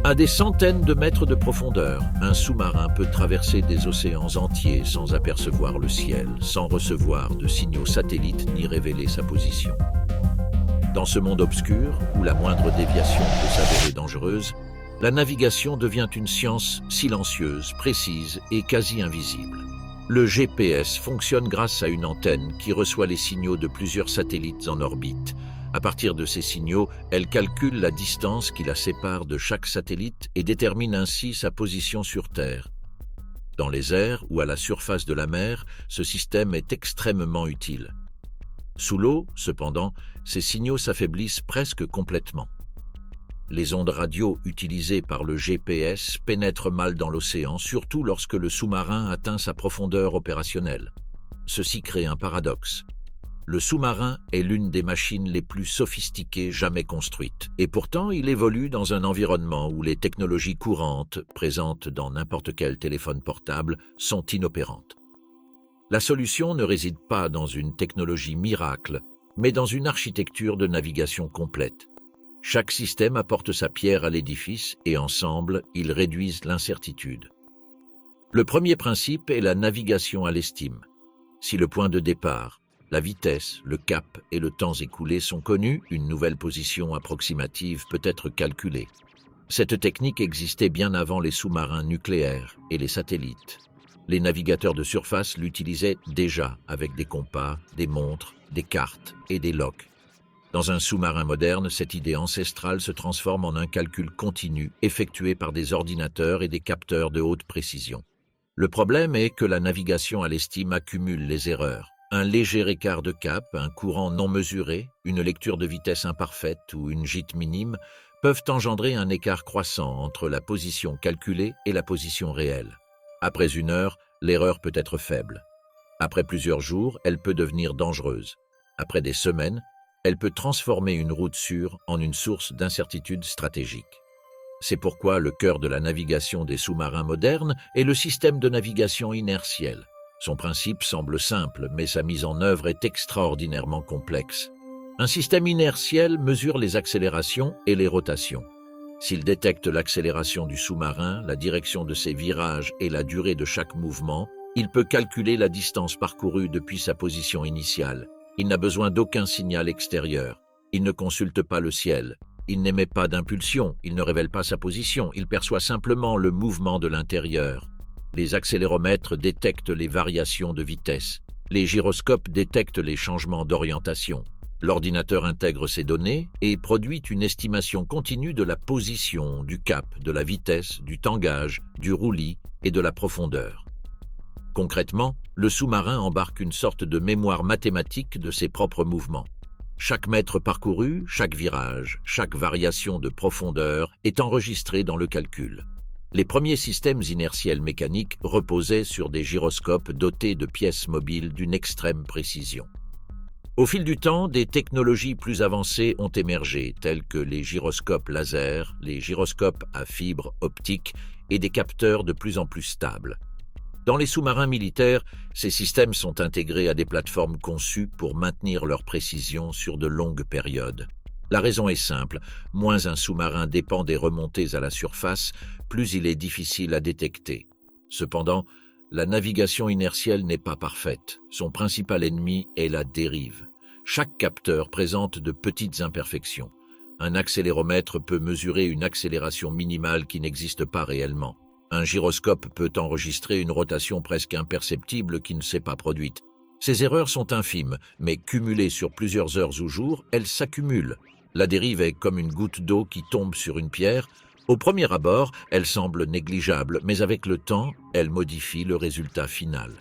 À des centaines de mètres de profondeur, un sous-marin peut traverser des océans entiers sans apercevoir le ciel, sans recevoir de signaux satellites ni révéler sa position. Dans ce monde obscur, où la moindre déviation peut s'avérer dangereuse, la navigation devient une science silencieuse, précise et quasi invisible. Le GPS fonctionne grâce à une antenne qui reçoit les signaux de plusieurs satellites en orbite. À partir de ces signaux, elle calcule la distance qui la sépare de chaque satellite et détermine ainsi sa position sur Terre. Dans les airs ou à la surface de la mer, ce système est extrêmement utile. Sous l'eau, cependant, ces signaux s'affaiblissent presque complètement. Les ondes radio utilisées par le GPS pénètrent mal dans l'océan, surtout lorsque le sous-marin atteint sa profondeur opérationnelle. Ceci crée un paradoxe. Le sous-marin est l'une des machines les plus sophistiquées jamais construites, et pourtant il évolue dans un environnement où les technologies courantes, présentes dans n'importe quel téléphone portable, sont inopérantes. La solution ne réside pas dans une technologie miracle, mais dans une architecture de navigation complète. Chaque système apporte sa pierre à l'édifice et ensemble, ils réduisent l'incertitude. Le premier principe est la navigation à l'estime. Si le point de départ, la vitesse, le cap et le temps écoulé sont connus, une nouvelle position approximative peut être calculée. Cette technique existait bien avant les sous-marins nucléaires et les satellites. Les navigateurs de surface l'utilisaient déjà avec des compas, des montres, des cartes et des logs. Dans un sous-marin moderne, cette idée ancestrale se transforme en un calcul continu effectué par des ordinateurs et des capteurs de haute précision. Le problème est que la navigation à l'estime accumule les erreurs. Un léger écart de cap, un courant non mesuré, une lecture de vitesse imparfaite ou une gîte minime peuvent engendrer un écart croissant entre la position calculée et la position réelle. Après une heure, l'erreur peut être faible. Après plusieurs jours, elle peut devenir dangereuse. Après des semaines, elle peut transformer une route sûre en une source d'incertitude stratégique. C'est pourquoi le cœur de la navigation des sous-marins modernes est le système de navigation inertielle. Son principe semble simple, mais sa mise en œuvre est extraordinairement complexe. Un système inertiel mesure les accélérations et les rotations. S'il détecte l'accélération du sous-marin, la direction de ses virages et la durée de chaque mouvement, il peut calculer la distance parcourue depuis sa position initiale. Il n'a besoin d'aucun signal extérieur. Il ne consulte pas le ciel. Il n'émet pas d'impulsion. Il ne révèle pas sa position. Il perçoit simplement le mouvement de l'intérieur. Les accéléromètres détectent les variations de vitesse. Les gyroscopes détectent les changements d'orientation. L'ordinateur intègre ces données et produit une estimation continue de la position, du cap, de la vitesse, du tangage, du roulis et de la profondeur. Concrètement, le sous-marin embarque une sorte de mémoire mathématique de ses propres mouvements. Chaque mètre parcouru, chaque virage, chaque variation de profondeur est enregistré dans le calcul. Les premiers systèmes inertiels mécaniques reposaient sur des gyroscopes dotés de pièces mobiles d'une extrême précision. Au fil du temps, des technologies plus avancées ont émergé, telles que les gyroscopes laser, les gyroscopes à fibre optique et des capteurs de plus en plus stables. Dans les sous-marins militaires, ces systèmes sont intégrés à des plateformes conçues pour maintenir leur précision sur de longues périodes. La raison est simple, moins un sous-marin dépend des remontées à la surface, plus il est difficile à détecter. Cependant, la navigation inertielle n'est pas parfaite. Son principal ennemi est la dérive. Chaque capteur présente de petites imperfections. Un accéléromètre peut mesurer une accélération minimale qui n'existe pas réellement. Un gyroscope peut enregistrer une rotation presque imperceptible qui ne s'est pas produite. Ces erreurs sont infimes, mais cumulées sur plusieurs heures ou jours, elles s'accumulent. La dérive est comme une goutte d'eau qui tombe sur une pierre. Au premier abord, elle semble négligeable, mais avec le temps, elle modifie le résultat final.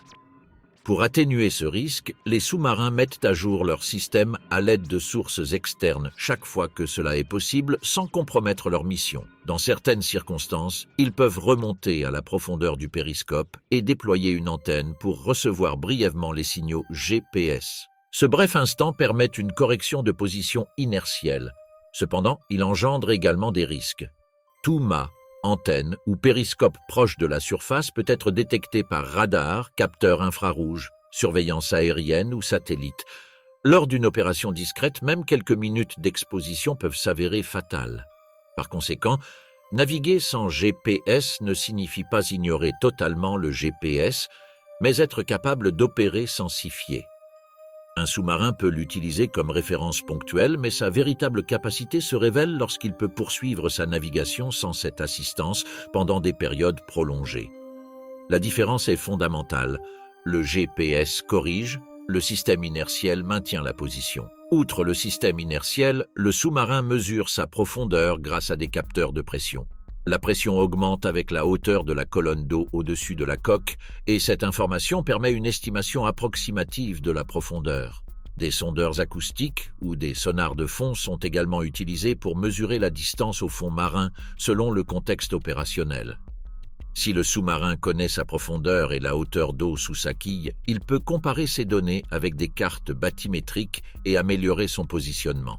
Pour atténuer ce risque, les sous-marins mettent à jour leur système à l'aide de sources externes chaque fois que cela est possible sans compromettre leur mission. Dans certaines circonstances, ils peuvent remonter à la profondeur du périscope et déployer une antenne pour recevoir brièvement les signaux GPS. Ce bref instant permet une correction de position inertielle. Cependant, il engendre également des risques. Tout mât, antenne ou périscope proche de la surface peut être détecté par radar, capteur infrarouge, surveillance aérienne ou satellite. Lors d'une opération discrète, même quelques minutes d'exposition peuvent s'avérer fatales. Par conséquent, Naviguer sans GPS ne signifie pas ignorer totalement le GPS, mais être capable d'opérer sans s'y fier. Un sous-marin peut l'utiliser comme référence ponctuelle, mais sa véritable capacité se révèle lorsqu'il peut poursuivre sa navigation sans cette assistance pendant des périodes prolongées. La différence est fondamentale. Le GPS corrige, le système inertiel maintient la position. Outre le système inertiel, le sous-marin mesure sa profondeur grâce à des capteurs de pression. La pression augmente avec la hauteur de la colonne d'eau au-dessus de la coque et cette information permet une estimation approximative de la profondeur. Des sondeurs acoustiques ou des sonars de fond sont également utilisés pour mesurer la distance au fond marin selon le contexte opérationnel. Si le sous-marin connaît sa profondeur et la hauteur d'eau sous sa quille, il peut comparer ces données avec des cartes bathymétriques et améliorer son positionnement.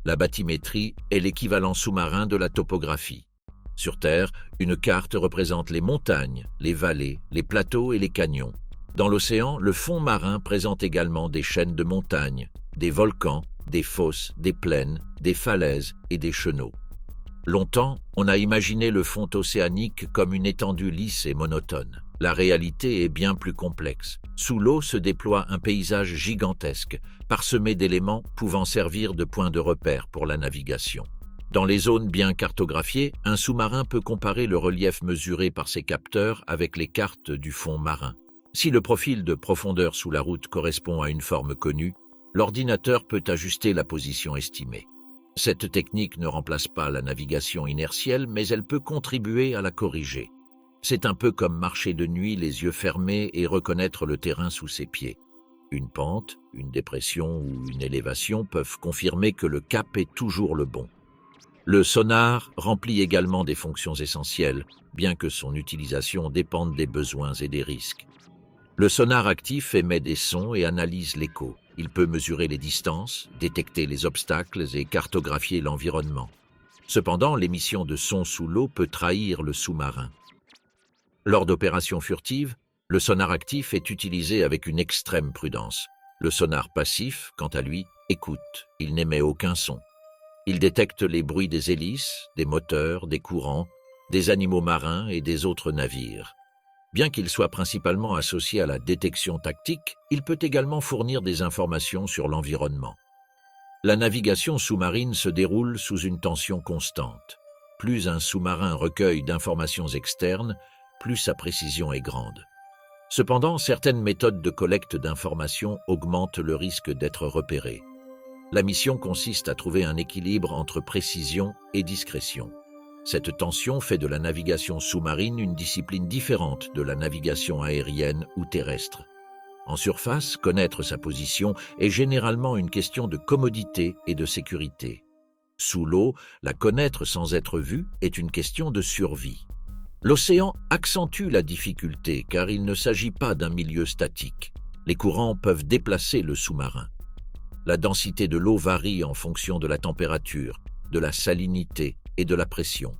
La bathymétrie est l'équivalent sous-marin de la topographie. Sur Terre, une carte représente les montagnes, les vallées, les plateaux et les canyons. Dans l'océan, le fond marin présente également des chaînes de montagnes, des volcans, des fosses, des plaines, des falaises et des chenaux. Longtemps, on a imaginé le fond océanique comme une étendue lisse et monotone. La réalité est bien plus complexe. Sous l'eau se déploie un paysage gigantesque, parsemé d'éléments pouvant servir de point de repère pour la navigation. Dans les zones bien cartographiées, un sous-marin peut comparer le relief mesuré par ses capteurs avec les cartes du fond marin. Si le profil de profondeur sous la route correspond à une forme connue, l'ordinateur peut ajuster la position estimée. Cette technique ne remplace pas la navigation inertielle, mais elle peut contribuer à la corriger. C'est un peu comme marcher de nuit les yeux fermés et reconnaître le terrain sous ses pieds. Une pente, une dépression ou une élévation peuvent confirmer que le cap est toujours le bon. Le sonar remplit également des fonctions essentielles, bien que son utilisation dépende des besoins et des risques. Le sonar actif émet des sons et analyse l'écho. Il peut mesurer les distances, détecter les obstacles et cartographier l'environnement. Cependant, l'émission de sons sous l'eau peut trahir le sous-marin. Lors d'opérations furtives, le sonar actif est utilisé avec une extrême prudence. Le sonar passif, quant à lui, écoute. Il n'émet aucun son. Il détecte les bruits des hélices, des moteurs, des courants, des animaux marins et des autres navires. Bien qu'il soit principalement associé à la détection tactique, il peut également fournir des informations sur l'environnement. La navigation sous-marine se déroule sous une tension constante. Plus un sous-marin recueille d'informations externes, plus sa précision est grande. Cependant, certaines méthodes de collecte d'informations augmentent le risque d'être repéré. La mission consiste à trouver un équilibre entre précision et discrétion. Cette tension fait de la navigation sous-marine une discipline différente de la navigation aérienne ou terrestre. En surface, connaître sa position est généralement une question de commodité et de sécurité. Sous l'eau, la connaître sans être vue est une question de survie. L'océan accentue la difficulté car il ne s'agit pas d'un milieu statique. Les courants peuvent déplacer le sous-marin. La densité de l'eau varie en fonction de la température, de la salinité et de la pression.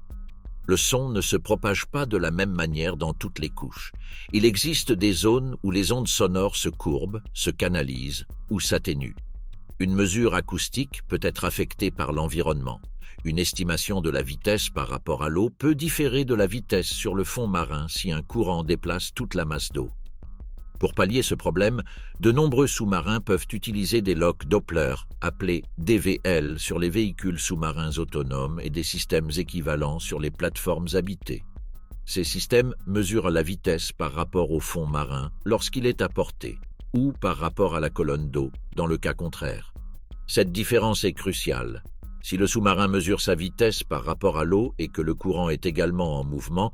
Le son ne se propage pas de la même manière dans toutes les couches. Il existe des zones où les ondes sonores se courbent, se canalisent ou s'atténuent. Une mesure acoustique peut être affectée par l'environnement. Une estimation de la vitesse par rapport à l'eau peut différer de la vitesse sur le fond marin si un courant déplace toute la masse d'eau. Pour pallier ce problème, de nombreux sous-marins peuvent utiliser des loques Doppler, appelés DVL, sur les véhicules sous-marins autonomes et des systèmes équivalents sur les plateformes habitées. Ces systèmes mesurent la vitesse par rapport au fond marin lorsqu'il est à portée, ou par rapport à la colonne d'eau, dans le cas contraire. Cette différence est cruciale. Si le sous-marin mesure sa vitesse par rapport à l'eau et que le courant est également en mouvement,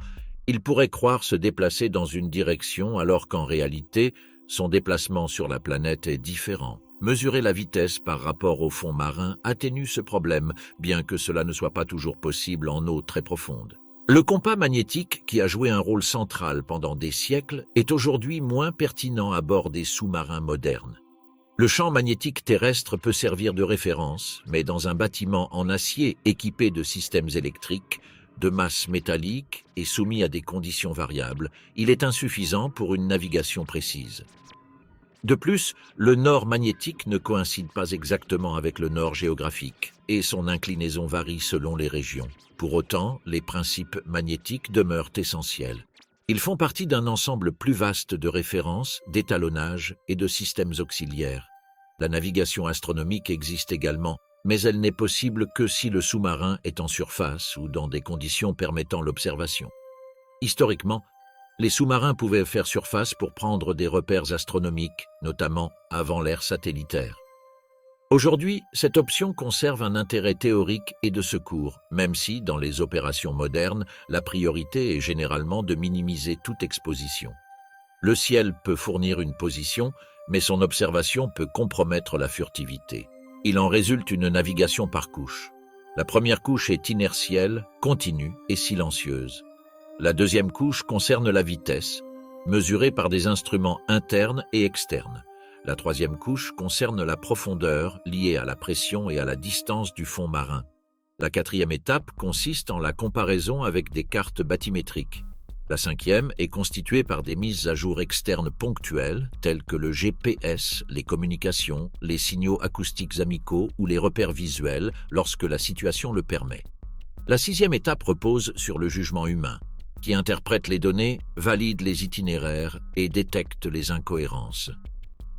il pourrait croire se déplacer dans une direction alors qu'en réalité, son déplacement sur la planète est différent. Mesurer la vitesse par rapport au fond marin atténue ce problème, bien que cela ne soit pas toujours possible en eau très profonde. Le compas magnétique, qui a joué un rôle central pendant des siècles, est aujourd'hui moins pertinent à bord des sous-marins modernes. Le champ magnétique terrestre peut servir de référence, mais dans un bâtiment en acier équipé de systèmes électriques, de masse métallique et soumis à des conditions variables, il est insuffisant pour une navigation précise. De plus, le nord magnétique ne coïncide pas exactement avec le nord géographique, et son inclinaison varie selon les régions. Pour autant, les principes magnétiques demeurent essentiels. Ils font partie d'un ensemble plus vaste de références, d'étalonnage et de systèmes auxiliaires. La navigation astronomique existe également, mais elle n'est possible que si le sous-marin est en surface ou dans des conditions permettant l'observation. Historiquement, les sous-marins pouvaient faire surface pour prendre des repères astronomiques, notamment avant l'ère satellitaire. Aujourd'hui, cette option conserve un intérêt théorique et de secours, même si, dans les opérations modernes, la priorité est généralement de minimiser toute exposition. Le ciel peut fournir une position, mais son observation peut compromettre la furtivité. Il en résulte une navigation par couches. La première couche est inertielle, continue et silencieuse. La deuxième couche concerne la vitesse, mesurée par des instruments internes et externes. La troisième couche concerne la profondeur liée à la pression et à la distance du fond marin. La quatrième étape consiste en la comparaison avec des cartes bathymétriques. La cinquième est constituée par des mises à jour externes ponctuelles, telles que le GPS, les communications, les signaux acoustiques amicaux ou les repères visuels, lorsque la situation le permet. La sixième étape repose sur le jugement humain, qui interprète les données, valide les itinéraires et détecte les incohérences.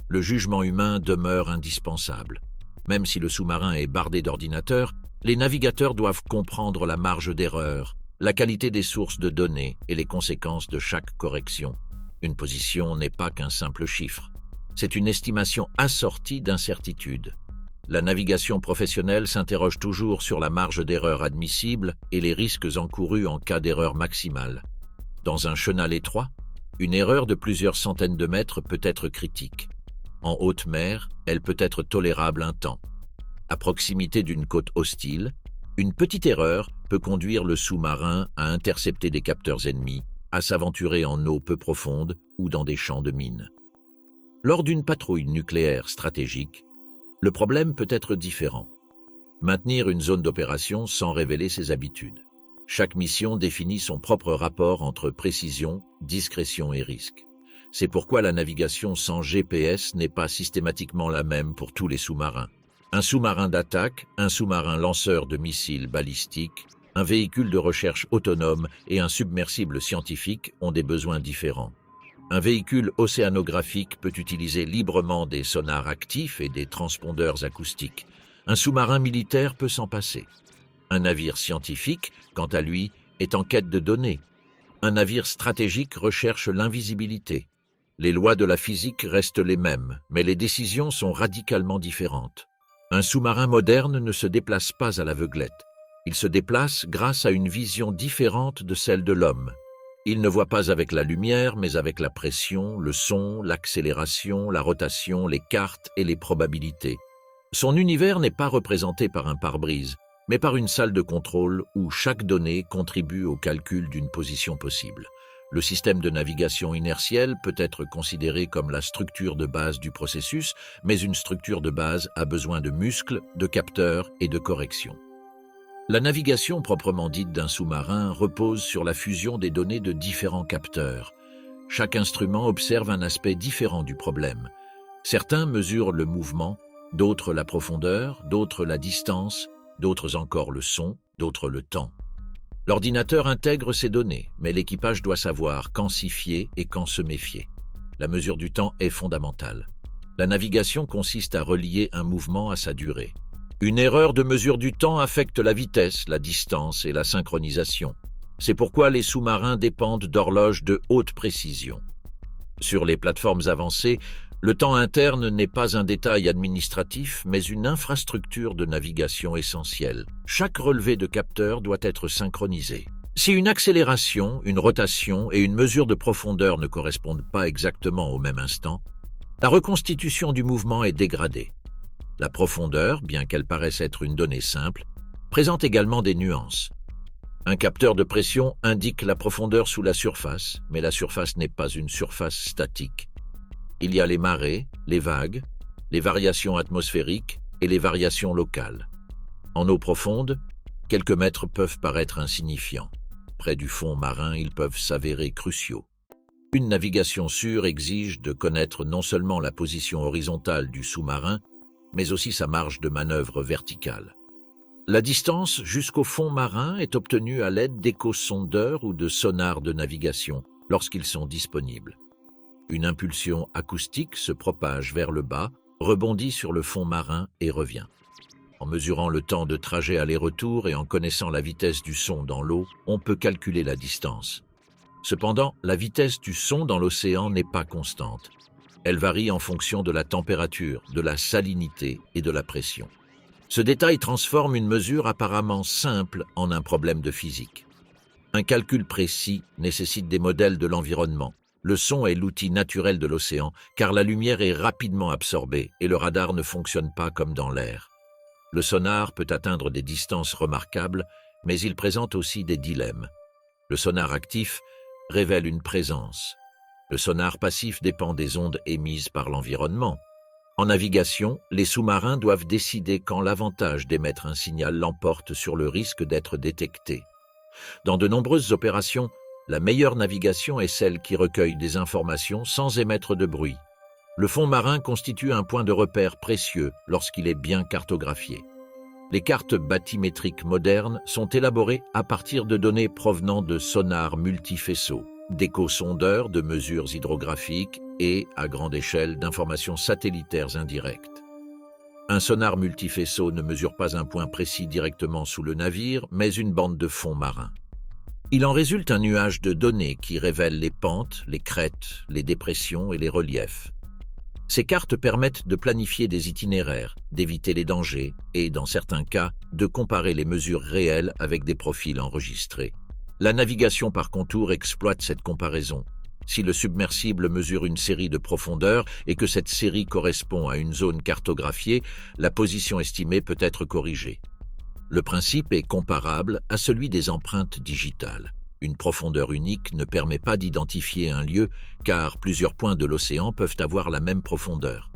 Le jugement humain demeure indispensable. Même si le sous-marin est bardé d'ordinateurs, les navigateurs doivent comprendre la marge d'erreur, la qualité des sources de données et les conséquences de chaque correction. Une position n'est pas qu'un simple chiffre. C'est une estimation assortie d'incertitudes. La navigation professionnelle s'interroge toujours sur la marge d'erreur admissible et les risques encourus en cas d'erreur maximale. Dans un chenal étroit, une erreur de plusieurs centaines de mètres peut être critique. En haute mer, elle peut être tolérable un temps. À proximité d'une côte hostile, une petite erreur peut conduire le sous-marin à intercepter des capteurs ennemis, à s'aventurer en eau peu profonde ou dans des champs de mines. Lors d'une patrouille nucléaire stratégique, le problème peut être différent. Maintenir une zone d'opération sans révéler ses habitudes. Chaque mission définit son propre rapport entre précision, discrétion et risque. C'est pourquoi la navigation sans GPS n'est pas systématiquement la même pour tous les sous-marins. Un sous-marin d'attaque, un sous-marin lanceur de missiles balistiques, un véhicule de recherche autonome et un submersible scientifique ont des besoins différents. Un véhicule océanographique peut utiliser librement des sonars actifs et des transpondeurs acoustiques. Un sous-marin militaire peut s'en passer. Un navire scientifique, quant à lui, est en quête de données. Un navire stratégique recherche l'invisibilité. Les lois de la physique restent les mêmes, mais les décisions sont radicalement différentes. Un sous-marin moderne ne se déplace pas à l'aveuglette. Il se déplace grâce à une vision différente de celle de l'homme. Il ne voit pas avec la lumière, mais avec la pression, le son, l'accélération, la rotation, les cartes et les probabilités. Son univers n'est pas représenté par un pare-brise, mais par une salle de contrôle où chaque donnée contribue au calcul d'une position possible. Le système de navigation inertielle peut être considéré comme la structure de base du processus, mais une structure de base a besoin de muscles, de capteurs et de corrections. La navigation proprement dite d'un sous-marin repose sur la fusion des données de différents capteurs. Chaque instrument observe un aspect différent du problème. Certains mesurent le mouvement, d'autres la profondeur, d'autres la distance, d'autres encore le son, d'autres le temps. L'ordinateur intègre ces données, mais l'équipage doit savoir quand s'y fier et quand se méfier. La mesure du temps est fondamentale. La navigation consiste à relier un mouvement à sa durée. Une erreur de mesure du temps affecte la vitesse, la distance et la synchronisation. C'est pourquoi les sous-marins dépendent d'horloges de haute précision. Sur les plateformes avancées, le temps interne n'est pas un détail administratif, mais une infrastructure de navigation essentielle. Chaque relevé de capteur doit être synchronisé. Si une accélération, une rotation et une mesure de profondeur ne correspondent pas exactement au même instant, la reconstitution du mouvement est dégradée. La profondeur, bien qu'elle paraisse être une donnée simple, présente également des nuances. Un capteur de pression indique la profondeur sous la surface, mais la surface n'est pas une surface statique. Il y a les marées, les vagues, les variations atmosphériques et les variations locales. En eau profonde, quelques mètres peuvent paraître insignifiants. Près du fond marin, ils peuvent s'avérer cruciaux. Une navigation sûre exige de connaître non seulement la position horizontale du sous-marin, mais aussi sa marge de manœuvre verticale. La distance jusqu'au fond marin est obtenue à l'aide d'échosondeurs ou de sonars de navigation lorsqu'ils sont disponibles. Une impulsion acoustique se propage vers le bas, rebondit sur le fond marin et revient. En mesurant le temps de trajet aller-retour et en connaissant la vitesse du son dans l'eau, on peut calculer la distance. Cependant, la vitesse du son dans l'océan n'est pas constante. Elle varie en fonction de la température, de la salinité et de la pression. Ce détail transforme une mesure apparemment simple en un problème de physique. Un calcul précis nécessite des modèles de l'environnement. Le son est l'outil naturel de l'océan, car la lumière est rapidement absorbée et le radar ne fonctionne pas comme dans l'air. Le sonar peut atteindre des distances remarquables, mais il présente aussi des dilemmes. Le sonar actif révèle une présence. Le sonar passif dépend des ondes émises par l'environnement. En navigation, les sous-marins doivent décider quand l'avantage d'émettre un signal l'emporte sur le risque d'être détecté. Dans de nombreuses opérations, la meilleure navigation est celle qui recueille des informations sans émettre de bruit. Le fond marin constitue un point de repère précieux lorsqu'il est bien cartographié. Les cartes bathymétriques modernes sont élaborées à partir de données provenant de sonars multifaisceaux, d'échosondeurs, de mesures hydrographiques et, à grande échelle, d'informations satellitaires indirectes. Un sonar multifaisceau ne mesure pas un point précis directement sous le navire, mais une bande de fond marin. Il en résulte un nuage de données qui révèle les pentes, les crêtes, les dépressions et les reliefs. Ces cartes permettent de planifier des itinéraires, d'éviter les dangers et, dans certains cas, de comparer les mesures réelles avec des profils enregistrés. La navigation par contour exploite cette comparaison. Si le submersible mesure une série de profondeurs et que cette série correspond à une zone cartographiée, la position estimée peut être corrigée. Le principe est comparable à celui des empreintes digitales. Une profondeur unique ne permet pas d'identifier un lieu car plusieurs points de l'océan peuvent avoir la même profondeur.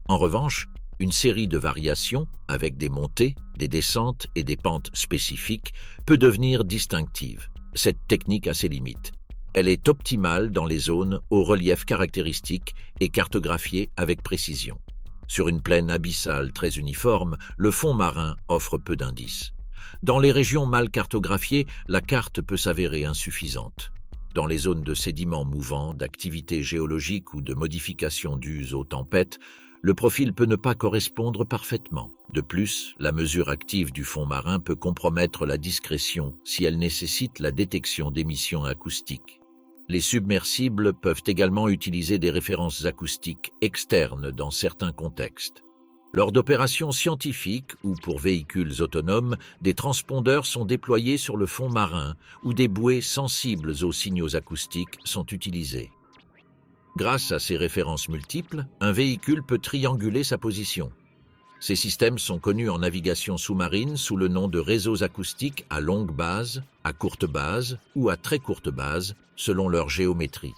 En revanche, une série de variations, avec des montées, des descentes et des pentes spécifiques, peut devenir distinctive. Cette technique a ses limites. Elle est optimale dans les zones au relief caractéristique et cartographiée avec précision. Sur une plaine abyssale très uniforme, le fond marin offre peu d'indices. Dans les régions mal cartographiées, la carte peut s'avérer insuffisante. Dans les zones de sédiments mouvants, d'activités géologiques ou de modifications dues aux tempêtes, le profil peut ne pas correspondre parfaitement. De plus, la mesure active du fond marin peut compromettre la discrétion si elle nécessite la détection d'émissions acoustiques. Les submersibles peuvent également utiliser des références acoustiques externes dans certains contextes. Lors d'opérations scientifiques ou pour véhicules autonomes, des transpondeurs sont déployés sur le fond marin où des bouées sensibles aux signaux acoustiques sont utilisées. Grâce à ces références multiples, un véhicule peut trianguler sa position. Ces systèmes sont connus en navigation sous-marine sous le nom de réseaux acoustiques à longue base, à courte base ou à très courte base, selon leur géométrie.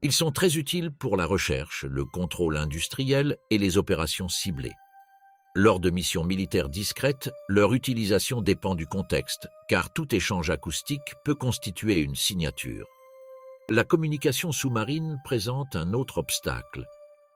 Ils sont très utiles pour la recherche, le contrôle industriel et les opérations ciblées. Lors de missions militaires discrètes, leur utilisation dépend du contexte, car tout échange acoustique peut constituer une signature. La communication sous-marine présente un autre obstacle.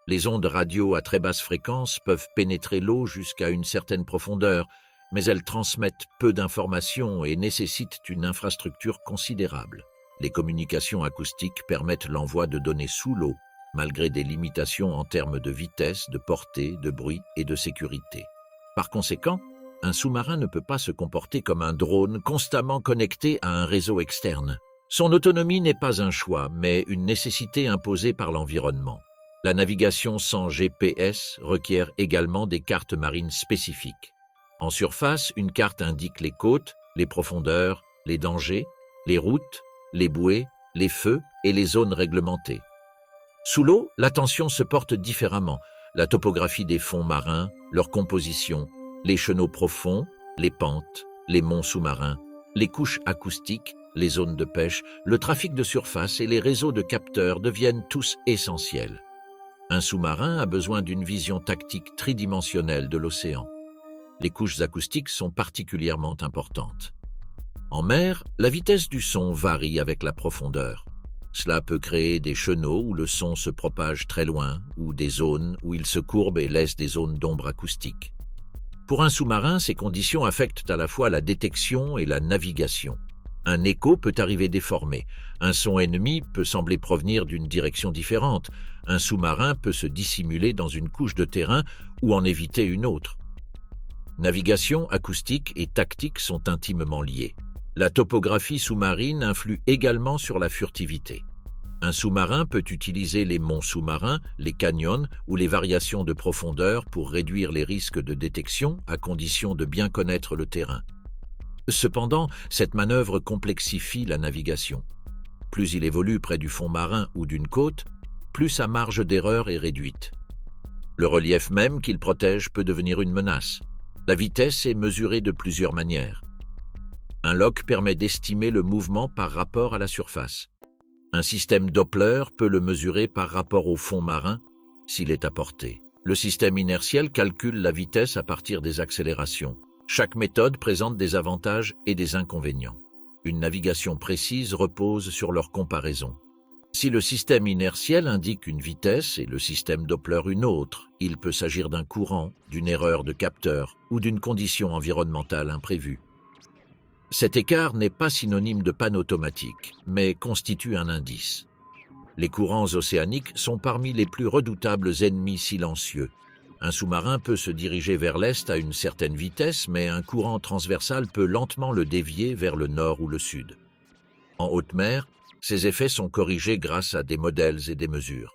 Les ondes radio à très basse fréquence peuvent pénétrer l'eau jusqu'à une certaine profondeur, mais elles transmettent peu d'informations et nécessitent une infrastructure considérable. Les communications acoustiques permettent l'envoi de données sous l'eau, malgré des limitations en termes de vitesse, de portée, de bruit et de sécurité. Par conséquent, un sous-marin ne peut pas se comporter comme un drone constamment connecté à un réseau externe. Son autonomie n'est pas un choix, mais une nécessité imposée par l'environnement. La navigation sans GPS requiert également des cartes marines spécifiques. En surface, une carte indique les côtes, les profondeurs, les dangers, les routes, les bouées, les feux et les zones réglementées. Sous l'eau, l'attention se porte différemment. La topographie des fonds marins, leur composition, les chenaux profonds, les pentes, les monts sous-marins, les couches acoustiques, les zones de pêche, le trafic de surface et les réseaux de capteurs deviennent tous essentiels. Un sous-marin a besoin d'une vision tactique tridimensionnelle de l'océan. Les couches acoustiques sont particulièrement importantes. En mer, la vitesse du son varie avec la profondeur. Cela peut créer des chenaux où le son se propage très loin, ou des zones où il se courbe et laisse des zones d'ombre acoustique. Pour un sous-marin, ces conditions affectent à la fois la détection et la navigation. Un écho peut arriver déformé. Un son ennemi peut sembler provenir d'une direction différente. Un sous-marin peut se dissimuler dans une couche de terrain ou en éviter une autre. Navigation, acoustique et tactique sont intimement liées. La topographie sous-marine influe également sur la furtivité. Un sous-marin peut utiliser les monts sous-marins, les canyons ou les variations de profondeur pour réduire les risques de détection à condition de bien connaître le terrain. Cependant, cette manœuvre complexifie la navigation. Plus il évolue près du fond marin ou d'une côte, plus sa marge d'erreur est réduite. Le relief même qu'il protège peut devenir une menace. La vitesse est mesurée de plusieurs manières. Un log permet d'estimer le mouvement par rapport à la surface. Un système Doppler peut le mesurer par rapport au fond marin s'il est à portée. Le système inertiel calcule la vitesse à partir des accélérations. Chaque méthode présente des avantages et des inconvénients. Une navigation précise repose sur leur comparaison. Si le système inertiel indique une vitesse et le système Doppler une autre, il peut s'agir d'un courant, d'une erreur de capteur ou d'une condition environnementale imprévue. Cet écart n'est pas synonyme de panne automatique, mais constitue un indice. Les courants océaniques sont parmi les plus redoutables ennemis silencieux. Un sous-marin peut se diriger vers l'est à une certaine vitesse, mais un courant transversal peut lentement le dévier vers le nord ou le sud. En haute mer, ces effets sont corrigés grâce à des modèles et des mesures.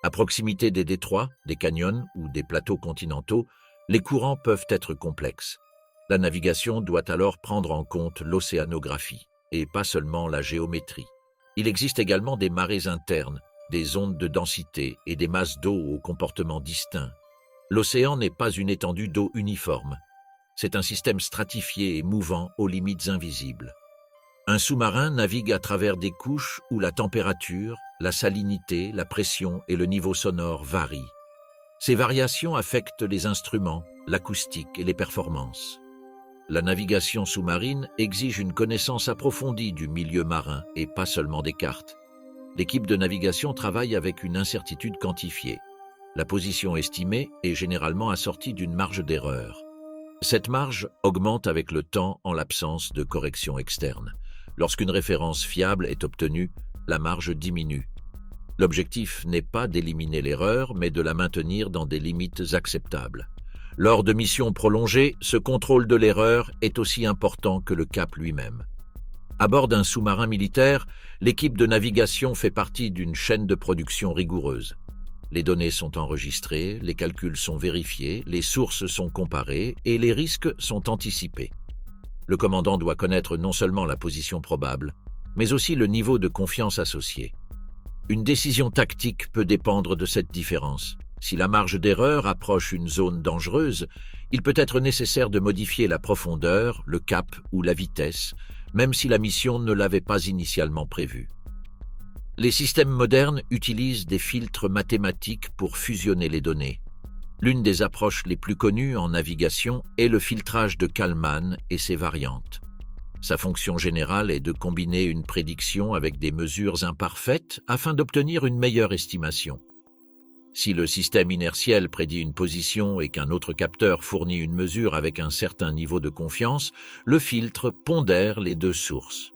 À proximité des détroits, des canyons ou des plateaux continentaux, les courants peuvent être complexes. La navigation doit alors prendre en compte l'océanographie, et pas seulement la géométrie. Il existe également des marées internes, des ondes de densité et des masses d'eau au comportement distinct. L'océan n'est pas une étendue d'eau uniforme. C'est un système stratifié et mouvant aux limites invisibles. Un sous-marin navigue à travers des couches où la température, la salinité, la pression et le niveau sonore varient. Ces variations affectent les instruments, l'acoustique et les performances. La navigation sous-marine exige une connaissance approfondie du milieu marin et pas seulement des cartes. L'équipe de navigation travaille avec une incertitude quantifiée. La position estimée est généralement assortie d'une marge d'erreur. Cette marge augmente avec le temps en l'absence de correction externe. Lorsqu'une référence fiable est obtenue, la marge diminue. L'objectif n'est pas d'éliminer l'erreur, mais de la maintenir dans des limites acceptables. Lors de missions prolongées, ce contrôle de l'erreur est aussi important que le cap lui-même. À bord d'un sous-marin militaire, l'équipe de navigation fait partie d'une chaîne de production rigoureuse. Les données sont enregistrées, les calculs sont vérifiés, les sources sont comparées et les risques sont anticipés. Le commandant doit connaître non seulement la position probable, mais aussi le niveau de confiance associé. Une décision tactique peut dépendre de cette différence. Si la marge d'erreur approche une zone dangereuse, il peut être nécessaire de modifier la profondeur, le cap ou la vitesse, même si la mission ne l'avait pas initialement prévu. Les systèmes modernes utilisent des filtres mathématiques pour fusionner les données. L'une des approches les plus connues en navigation est le filtrage de Kalman et ses variantes. Sa fonction générale est de combiner une prédiction avec des mesures imparfaites afin d'obtenir une meilleure estimation. Si le système inertiel prédit une position et qu'un autre capteur fournit une mesure avec un certain niveau de confiance, le filtre pondère les deux sources.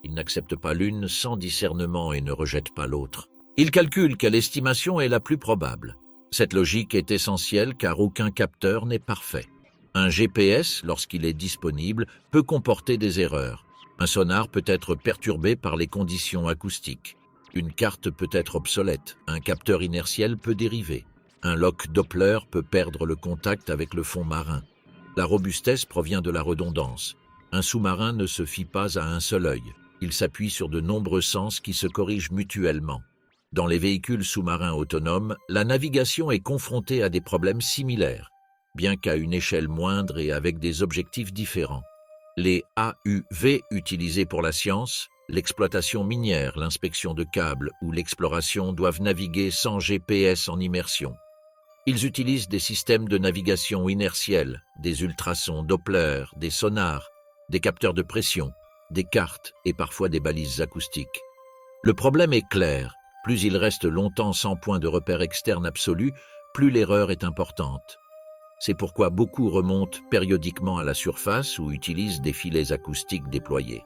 Il n'accepte pas l'une sans discernement et ne rejette pas l'autre. Il calcule quelle estimation est la plus probable. Cette logique est essentielle car aucun capteur n'est parfait. Un GPS, lorsqu'il est disponible, peut comporter des erreurs. Un sonar peut être perturbé par les conditions acoustiques. Une carte peut être obsolète, un capteur inertiel peut dériver. Un lock Doppler peut perdre le contact avec le fond marin. La robustesse provient de la redondance. Un sous-marin ne se fie pas à un seul œil. Il s'appuie sur de nombreux sens qui se corrigent mutuellement. Dans les véhicules sous-marins autonomes, la navigation est confrontée à des problèmes similaires, bien qu'à une échelle moindre et avec des objectifs différents. Les AUV utilisés pour la science, l'exploitation minière, l'inspection de câbles ou l'exploration doivent naviguer sans GPS en immersion. Ils utilisent des systèmes de navigation inertiels, des ultrasons Doppler, des sonars, des capteurs de pression, des cartes et parfois des balises acoustiques. Le problème est clair. Plus il reste longtemps sans point de repère externe absolu, plus l'erreur est importante. C'est pourquoi beaucoup remontent périodiquement à la surface ou utilisent des filets acoustiques déployés.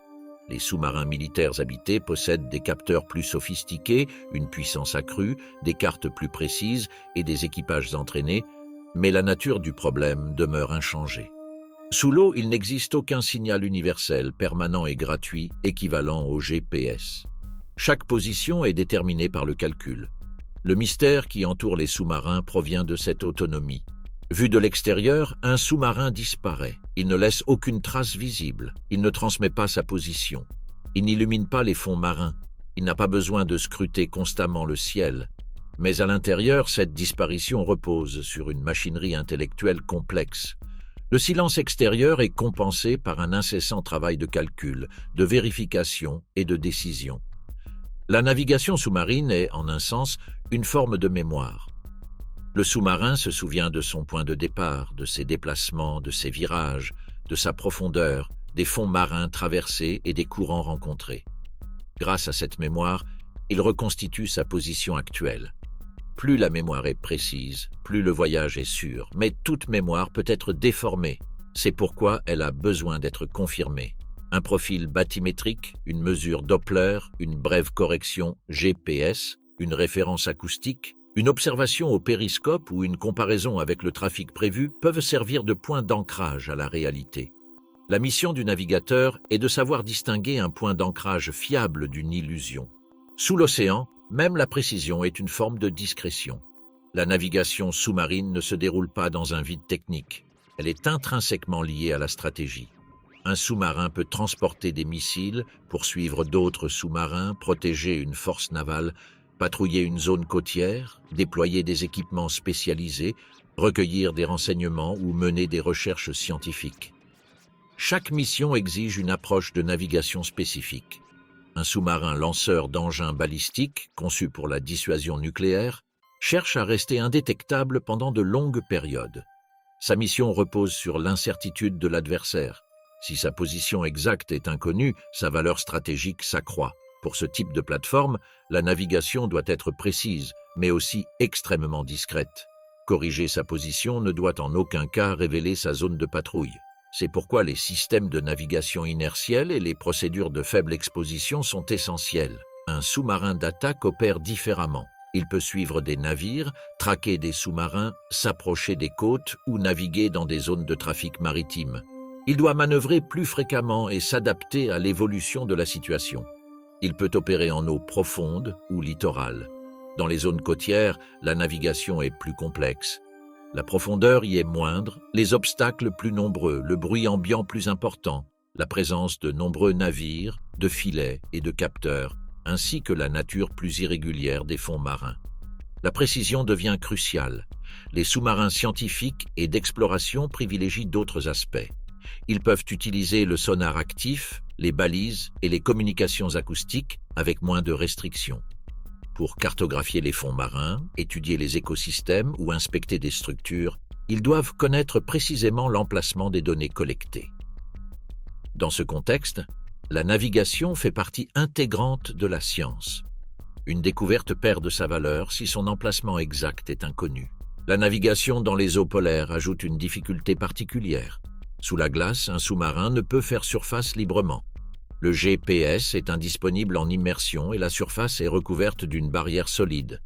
Les sous-marins militaires habités possèdent des capteurs plus sophistiqués, une puissance accrue, des cartes plus précises et des équipages entraînés, mais la nature du problème demeure inchangée. Sous l'eau, il n'existe aucun signal universel, permanent et gratuit, équivalent au GPS. Chaque position est déterminée par le calcul. Le mystère qui entoure les sous-marins provient de cette autonomie. Vu de l'extérieur, un sous-marin disparaît. Il ne laisse aucune trace visible. Il ne transmet pas sa position. Il n'illumine pas les fonds marins. Il n'a pas besoin de scruter constamment le ciel. Mais à l'intérieur, cette disparition repose sur une machinerie intellectuelle complexe. Le silence extérieur est compensé par un incessant travail de calcul, de vérification et de décision. La navigation sous-marine est, en un sens, une forme de mémoire. Le sous-marin se souvient de son point de départ, de ses déplacements, de ses virages, de sa profondeur, des fonds marins traversés et des courants rencontrés. Grâce à cette mémoire, il reconstitue sa position actuelle. Plus la mémoire est précise, plus le voyage est sûr, mais toute mémoire peut être déformée. C'est pourquoi elle a besoin d'être confirmée. Un profil bathymétrique, une mesure Doppler, une brève correction GPS, une référence acoustique, une observation au périscope ou une comparaison avec le trafic prévu peuvent servir de point d'ancrage à la réalité. La mission du navigateur est de savoir distinguer un point d'ancrage fiable d'une illusion. Sous l'océan, même la précision est une forme de discrétion. La navigation sous-marine ne se déroule pas dans un vide technique. Elle est intrinsèquement liée à la stratégie. Un sous-marin peut transporter des missiles, poursuivre d'autres sous-marins, protéger une force navale, patrouiller une zone côtière, déployer des équipements spécialisés, recueillir des renseignements ou mener des recherches scientifiques. Chaque mission exige une approche de navigation spécifique. Un sous-marin lanceur d'engins balistiques, conçu pour la dissuasion nucléaire, cherche à rester indétectable pendant de longues périodes. Sa mission repose sur l'incertitude de l'adversaire. Si sa position exacte est inconnue, sa valeur stratégique s'accroît. Pour ce type de plateforme, la navigation doit être précise, mais aussi extrêmement discrète. Corriger sa position ne doit en aucun cas révéler sa zone de patrouille. C'est pourquoi les systèmes de navigation inertielle et les procédures de faible exposition sont essentiels. Un sous-marin d'attaque opère différemment. Il peut suivre des navires, traquer des sous-marins, s'approcher des côtes ou naviguer dans des zones de trafic maritime. Il doit manœuvrer plus fréquemment et s'adapter à l'évolution de la situation. Il peut opérer en eau profonde ou littorale. Dans les zones côtières, la navigation est plus complexe. La profondeur y est moindre, les obstacles plus nombreux, le bruit ambiant plus important, la présence de nombreux navires, de filets et de capteurs, ainsi que la nature plus irrégulière des fonds marins. La précision devient cruciale. Les sous-marins scientifiques et d'exploration privilégient d'autres aspects. Ils peuvent utiliser le sonar actif, les balises et les communications acoustiques avec moins de restrictions. Pour cartographier les fonds marins, étudier les écosystèmes ou inspecter des structures, ils doivent connaître précisément l'emplacement des données collectées. Dans ce contexte, la navigation fait partie intégrante de la science. Une découverte perd de sa valeur si son emplacement exact est inconnu. La navigation dans les eaux polaires ajoute une difficulté particulière. Sous la glace, un sous-marin ne peut faire surface librement. Le GPS est indisponible en immersion et la surface est recouverte d'une barrière solide.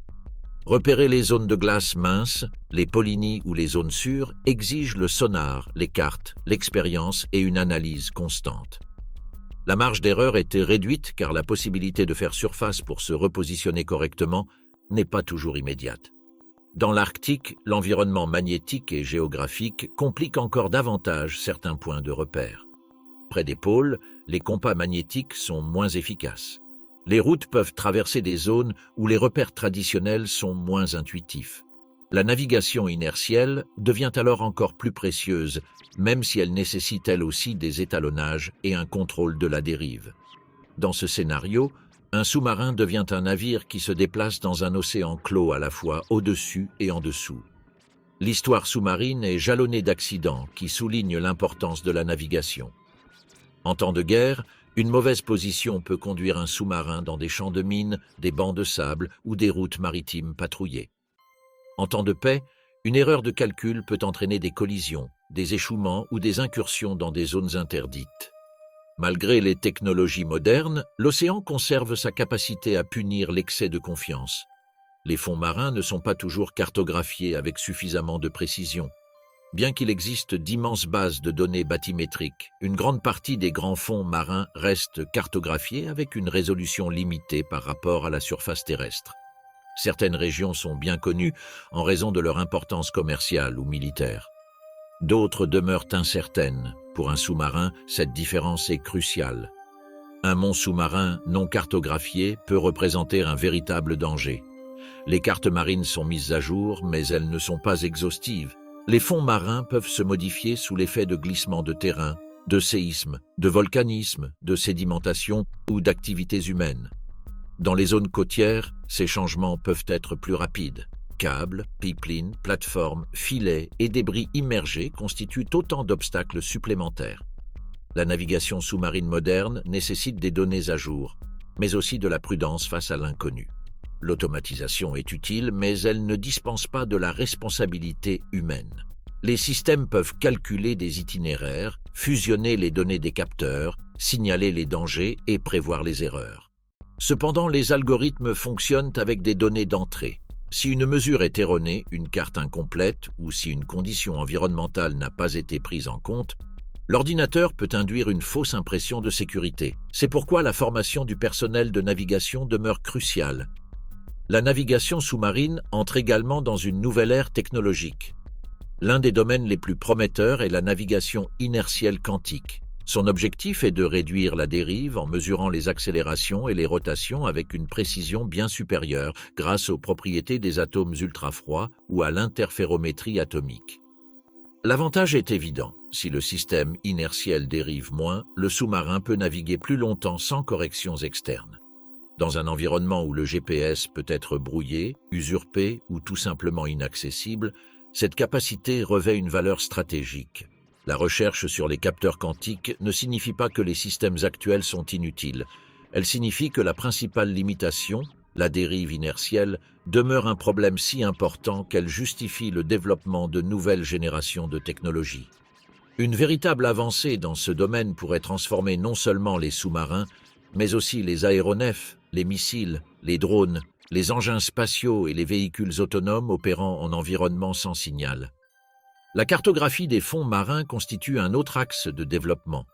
Repérer les zones de glace minces, les polynies ou les zones sûres exige le sonar, les cartes, l'expérience et une analyse constante. La marge d'erreur était réduite car la possibilité de faire surface pour se repositionner correctement n'est pas toujours immédiate. Dans l'Arctique, l'environnement magnétique et géographique complique encore davantage certains points de repère. Près des pôles, les compas magnétiques sont moins efficaces. Les routes peuvent traverser des zones où les repères traditionnels sont moins intuitifs. La navigation inertielle devient alors encore plus précieuse, même si elle nécessite elle aussi des étalonnages et un contrôle de la dérive. Dans ce scénario, un sous-marin devient un navire qui se déplace dans un océan clos à la fois au-dessus et en dessous. L'histoire sous-marine est jalonnée d'accidents qui soulignent l'importance de la navigation. En temps de guerre, Une mauvaise position peut conduire un sous-marin dans des champs de mines, des bancs de sable ou des routes maritimes patrouillées. En temps de paix, une erreur de calcul peut entraîner des collisions, des échouements ou des incursions dans des zones interdites. Malgré les technologies modernes, l'océan conserve sa capacité à punir l'excès de confiance. Les fonds marins ne sont pas toujours cartographiés avec suffisamment de précision. Bien qu'il existe d'immenses bases de données bathymétriques, une grande partie des grands fonds marins reste cartographiés avec une résolution limitée par rapport à la surface terrestre. Certaines régions sont bien connues en raison de leur importance commerciale ou militaire. D'autres demeurent incertaines. Pour un sous-marin, cette différence est cruciale. Un mont sous-marin non cartographié peut représenter un véritable danger. Les cartes marines sont mises à jour, mais elles ne sont pas exhaustives. Les fonds marins peuvent se modifier sous l'effet de glissements de terrain, de séismes, de volcanisme, de sédimentation ou d'activités humaines. Dans les zones côtières, ces changements peuvent être plus rapides. Câbles, pipelines, plateformes, filets et débris immergés constituent autant d'obstacles supplémentaires. La navigation sous-marine moderne nécessite des données à jour, mais aussi de la prudence face à l'inconnu. L'automatisation est utile, mais elle ne dispense pas de la responsabilité humaine. Les systèmes peuvent calculer des itinéraires, fusionner les données des capteurs, signaler les dangers et prévoir les erreurs. Cependant, les algorithmes fonctionnent avec des données d'entrée. Si une mesure est erronée, une carte incomplète ou si une condition environnementale n'a pas été prise en compte, l'ordinateur peut induire une fausse impression de sécurité. C'est pourquoi la formation du personnel de navigation demeure cruciale. La navigation sous-marine entre également dans une nouvelle ère technologique. L'un des domaines les plus prometteurs est la navigation inertielle quantique. Son objectif est de réduire la dérive en mesurant les accélérations et les rotations avec une précision bien supérieure grâce aux propriétés des atomes ultra-froids ou à l'interférométrie atomique. L'avantage est évident. Si le système inertiel dérive moins, le sous-marin peut naviguer plus longtemps sans corrections externes. Dans un environnement où le GPS peut être brouillé, usurpé ou tout simplement inaccessible, cette capacité revêt une valeur stratégique. La recherche sur les capteurs quantiques ne signifie pas que les systèmes actuels sont inutiles. Elle signifie que la principale limitation, la dérive inertielle, demeure un problème si important qu'elle justifie le développement de nouvelles générations de technologies. Une véritable avancée dans ce domaine pourrait transformer non seulement les sous-marins, mais aussi les aéronefs, les missiles, les drones, les engins spatiaux et les véhicules autonomes opérant en environnement sans signal. La cartographie des fonds marins constitue un autre axe de développement.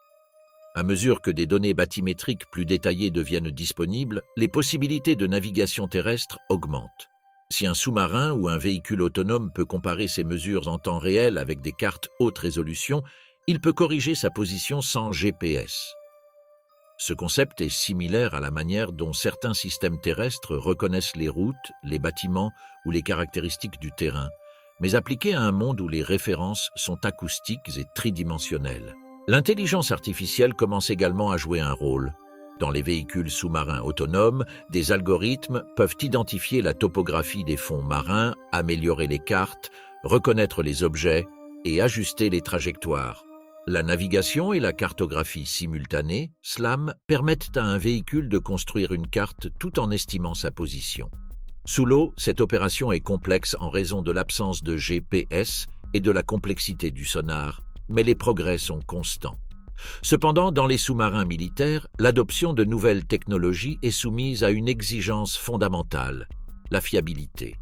À mesure que des données bathymétriques plus détaillées deviennent disponibles, les possibilités de navigation terrestre augmentent. Si un sous-marin ou un véhicule autonome peut comparer ses mesures en temps réel avec des cartes haute résolution, il peut corriger sa position sans GPS. Ce concept est similaire à la manière dont certains systèmes terrestres reconnaissent les routes, les bâtiments ou les caractéristiques du terrain, mais appliqué à un monde où les références sont acoustiques et tridimensionnelles. L'intelligence artificielle commence également à jouer un rôle. Dans les véhicules sous-marins autonomes, des algorithmes peuvent identifier la topographie des fonds marins, améliorer les cartes, reconnaître les objets et ajuster les trajectoires. La navigation et la cartographie simultanée, SLAM, permettent à un véhicule de construire une carte tout en estimant sa position. Sous l'eau, cette opération est complexe en raison de l'absence de GPS et de la complexité du sonar, mais les progrès sont constants. Cependant, dans les sous-marins militaires, l'adoption de nouvelles technologies est soumise à une exigence fondamentale, la fiabilité.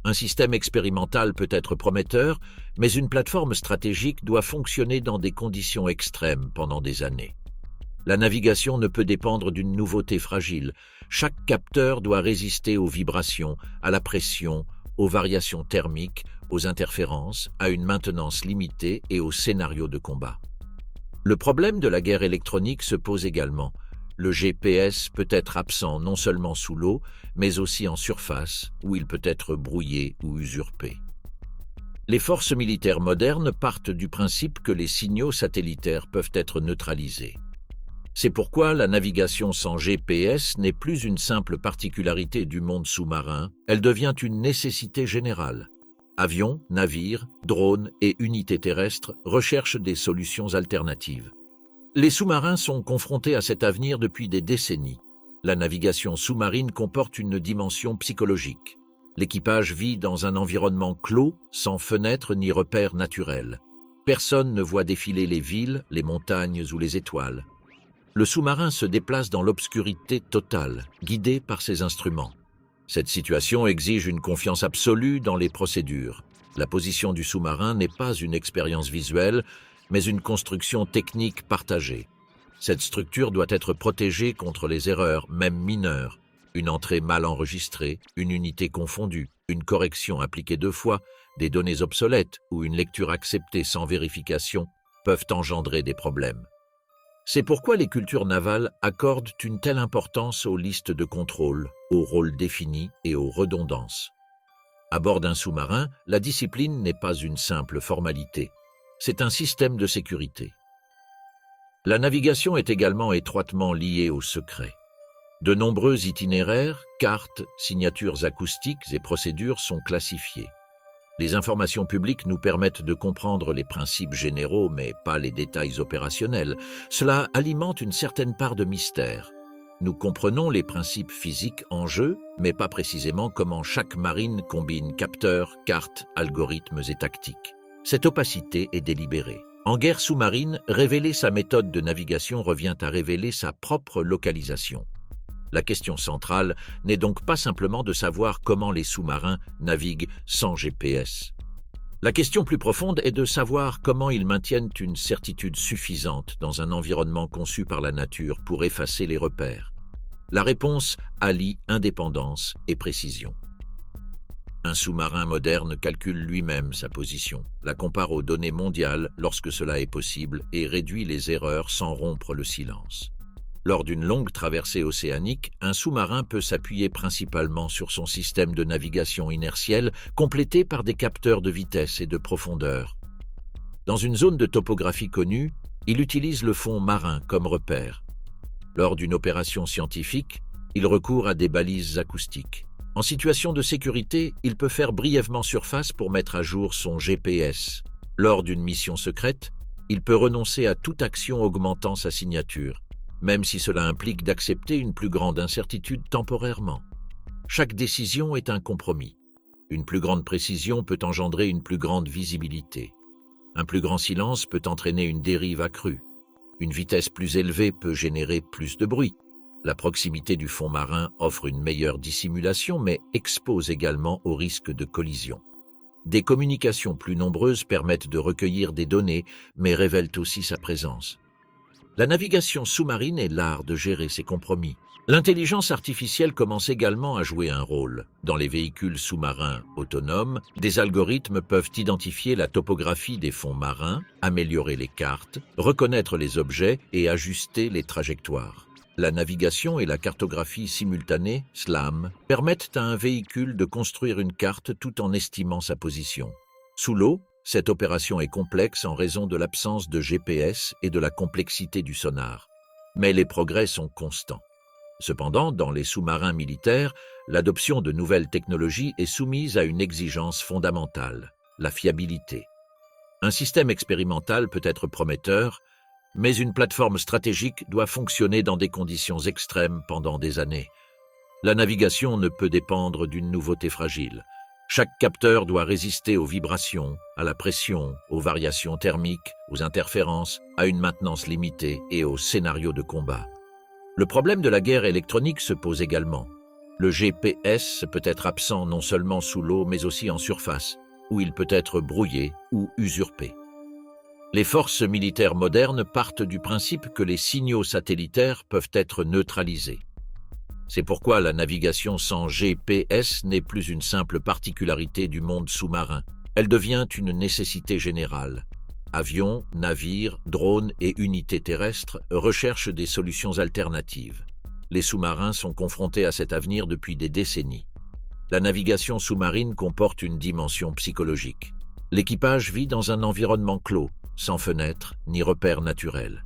Un système expérimental peut être prometteur, mais une plateforme stratégique doit fonctionner dans des conditions extrêmes pendant des années. La navigation ne peut dépendre d'une nouveauté fragile. Chaque capteur doit résister aux vibrations, à la pression, aux variations thermiques, aux interférences, à une maintenance limitée et aux scénarios de combat. Le problème de la guerre électronique se pose également. Le GPS peut être absent non seulement sous l'eau, mais aussi en surface, où il peut être brouillé ou usurpé. Les forces militaires modernes partent du principe que les signaux satellitaires peuvent être neutralisés. C'est pourquoi la navigation sans GPS n'est plus une simple particularité du monde sous-marin, elle devient une nécessité générale. Avions, navires, drones et unités terrestres recherchent des solutions alternatives. Les sous-marins sont confrontés à cet avenir depuis des décennies. La navigation sous-marine comporte une dimension psychologique. L'équipage vit dans un environnement clos, sans fenêtres ni repères naturels. Personne ne voit défiler les villes, les montagnes ou les étoiles. Le sous-marin se déplace dans l'obscurité totale, guidé par ses instruments. Cette situation exige une confiance absolue dans les procédures. La position du sous-marin n'est pas une expérience visuelle, mais une construction technique partagée. Cette structure doit être protégée contre les erreurs, même mineures. Une entrée mal enregistrée, une unité confondue, une correction appliquée 2 fois, des données obsolètes ou une lecture acceptée sans vérification peuvent engendrer des problèmes. C'est pourquoi les cultures navales accordent une telle importance aux listes de contrôle, aux rôles définis et aux redondances. À bord d'un sous-marin, la discipline n'est pas une simple formalité. C'est un système de sécurité. La navigation est également étroitement liée au secret. De nombreux itinéraires, cartes, signatures acoustiques et procédures sont classifiés. Les informations publiques nous permettent de comprendre les principes généraux, mais pas les détails opérationnels. Cela alimente une certaine part de mystère. Nous comprenons les principes physiques en jeu, mais pas précisément comment chaque marine combine capteurs, cartes, algorithmes et tactiques. Cette opacité est délibérée. En guerre sous-marine, révéler sa méthode de navigation revient à révéler sa propre localisation. La question centrale n'est donc pas simplement de savoir comment les sous-marins naviguent sans GPS. La question plus profonde est de savoir comment ils maintiennent une certitude suffisante dans un environnement conçu par la nature pour effacer les repères. La réponse allie indépendance et précision. Un sous-marin moderne calcule lui-même sa position, la compare aux données mondiales lorsque cela est possible et réduit les erreurs sans rompre le silence. Lors d'une longue traversée océanique, un sous-marin peut s'appuyer principalement sur son système de navigation inertielle, complété par des capteurs de vitesse et de profondeur. Dans une zone de topographie connue, il utilise le fond marin comme repère. Lors d'une opération scientifique, il recourt à des balises acoustiques. En situation de sécurité, il peut faire brièvement surface pour mettre à jour son GPS. Lors d'une mission secrète, il peut renoncer à toute action augmentant sa signature, même si cela implique d'accepter une plus grande incertitude temporairement. Chaque décision est un compromis. Une plus grande précision peut engendrer une plus grande visibilité. Un plus grand silence peut entraîner une dérive accrue. Une vitesse plus élevée peut générer plus de bruit. La proximité du fond marin offre une meilleure dissimulation, mais expose également au risque de collision. Des communications plus nombreuses permettent de recueillir des données, mais révèlent aussi sa présence. La navigation sous-marine est l'art de gérer ces compromis. L'intelligence artificielle commence également à jouer un rôle. Dans les véhicules sous-marins autonomes, des algorithmes peuvent identifier la topographie des fonds marins, améliorer les cartes, reconnaître les objets et ajuster les trajectoires. La navigation et la cartographie simultanée, SLAM, permettent à un véhicule de construire une carte tout en estimant sa position. Sous l'eau, cette opération est complexe en raison de l'absence de GPS et de la complexité du sonar. Mais les progrès sont constants. Cependant, dans les sous-marins militaires, l'adoption de nouvelles technologies est soumise à une exigence fondamentale, la fiabilité. Un système expérimental peut être prometteur, mais une plateforme stratégique doit fonctionner dans des conditions extrêmes pendant des années. La navigation ne peut dépendre d'une nouveauté fragile. Chaque capteur doit résister aux vibrations, à la pression, aux variations thermiques, aux interférences, à une maintenance limitée et aux scénarios de combat. Le problème de la guerre électronique se pose également. Le GPS peut être absent non seulement sous l'eau mais aussi en surface, où il peut être brouillé ou usurpé. Les forces militaires modernes partent du principe que les signaux satellitaires peuvent être neutralisés. C'est pourquoi la navigation sans GPS n'est plus une simple particularité du monde sous-marin. Elle devient une nécessité générale. Avions, navires, drones et unités terrestres recherchent des solutions alternatives. Les sous-marins sont confrontés à cet avenir depuis des décennies. La navigation sous-marine comporte une dimension psychologique. L'équipage vit dans un environnement clos, sans fenêtres ni repères naturels.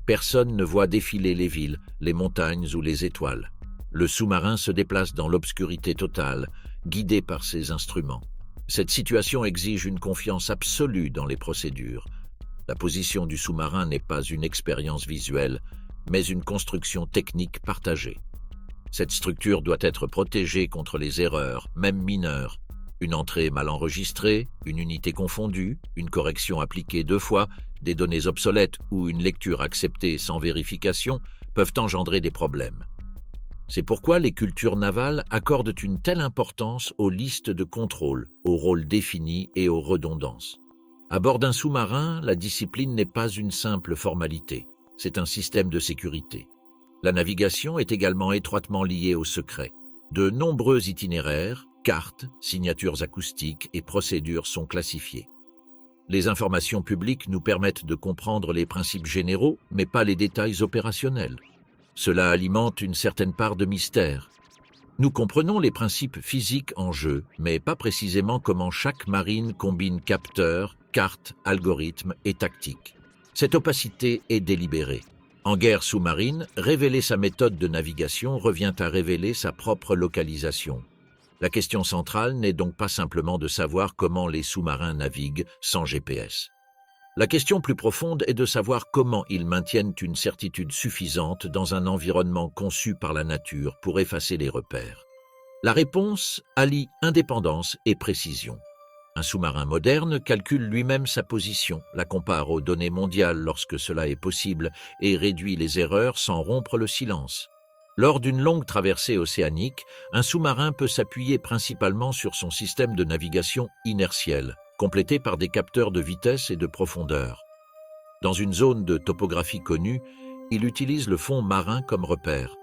Personne ne voit défiler les villes, les montagnes ou les étoiles. Le sous-marin se déplace dans l'obscurité totale, guidé par ses instruments. Cette situation exige une confiance absolue dans les procédures. La position du sous-marin n'est pas une expérience visuelle, mais une construction technique partagée. Cette structure doit être protégée contre les erreurs, même mineures. Une entrée mal enregistrée, une unité confondue, une correction appliquée 2 fois, des données obsolètes ou une lecture acceptée sans vérification peuvent engendrer des problèmes. C'est pourquoi les cultures navales accordent une telle importance aux listes de contrôle, aux rôles définis et aux redondances. À bord d'un sous-marin, la discipline n'est pas une simple formalité, c'est un système de sécurité. La navigation est également étroitement liée au secret. De nombreux itinéraires, cartes, signatures acoustiques et procédures sont classifiés. Les informations publiques nous permettent de comprendre les principes généraux, mais pas les détails opérationnels. Cela alimente une certaine part de mystère. Nous comprenons les principes physiques en jeu, mais pas précisément comment chaque marine combine capteurs, cartes, algorithmes et tactiques. Cette opacité est délibérée. En guerre sous-marine, révéler sa méthode de navigation revient à révéler sa propre localisation. La question centrale n'est donc pas simplement de savoir comment les sous-marins naviguent sans GPS. La question plus profonde est de savoir comment ils maintiennent une certitude suffisante dans un environnement conçu par la nature pour effacer les repères. La réponse allie indépendance et précision. Un sous-marin moderne calcule lui-même sa position, la compare aux données mondiales lorsque cela est possible et réduit les erreurs sans rompre le silence. Lors d'une longue traversée océanique, un sous-marin peut s'appuyer principalement sur son système de navigation inertiel, complété par des capteurs de vitesse et de profondeur. Dans une zone de topographie connue, il utilise le fond marin comme repère.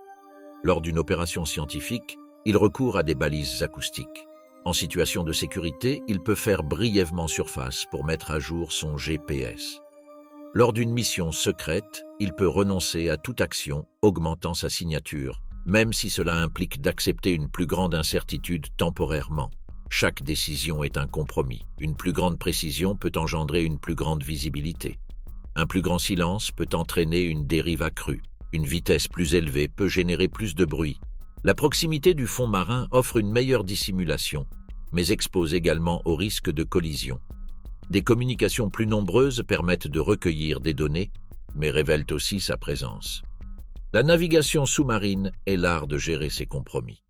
Lors d'une opération scientifique, il recourt à des balises acoustiques. En situation de sécurité, il peut faire brièvement surface pour mettre à jour son GPS. Lors d'une mission secrète, il peut renoncer à toute action, augmentant sa signature, même si cela implique d'accepter une plus grande incertitude temporairement. Chaque décision est un compromis. Une plus grande précision peut engendrer une plus grande visibilité. Un plus grand silence peut entraîner une dérive accrue. Une vitesse plus élevée peut générer plus de bruit. La proximité du fond marin offre une meilleure dissimulation, mais expose également au risque de collision. Des communications plus nombreuses permettent de recueillir des données, mais révèlent aussi sa présence. La navigation sous-marine est l'art de gérer ces compromis.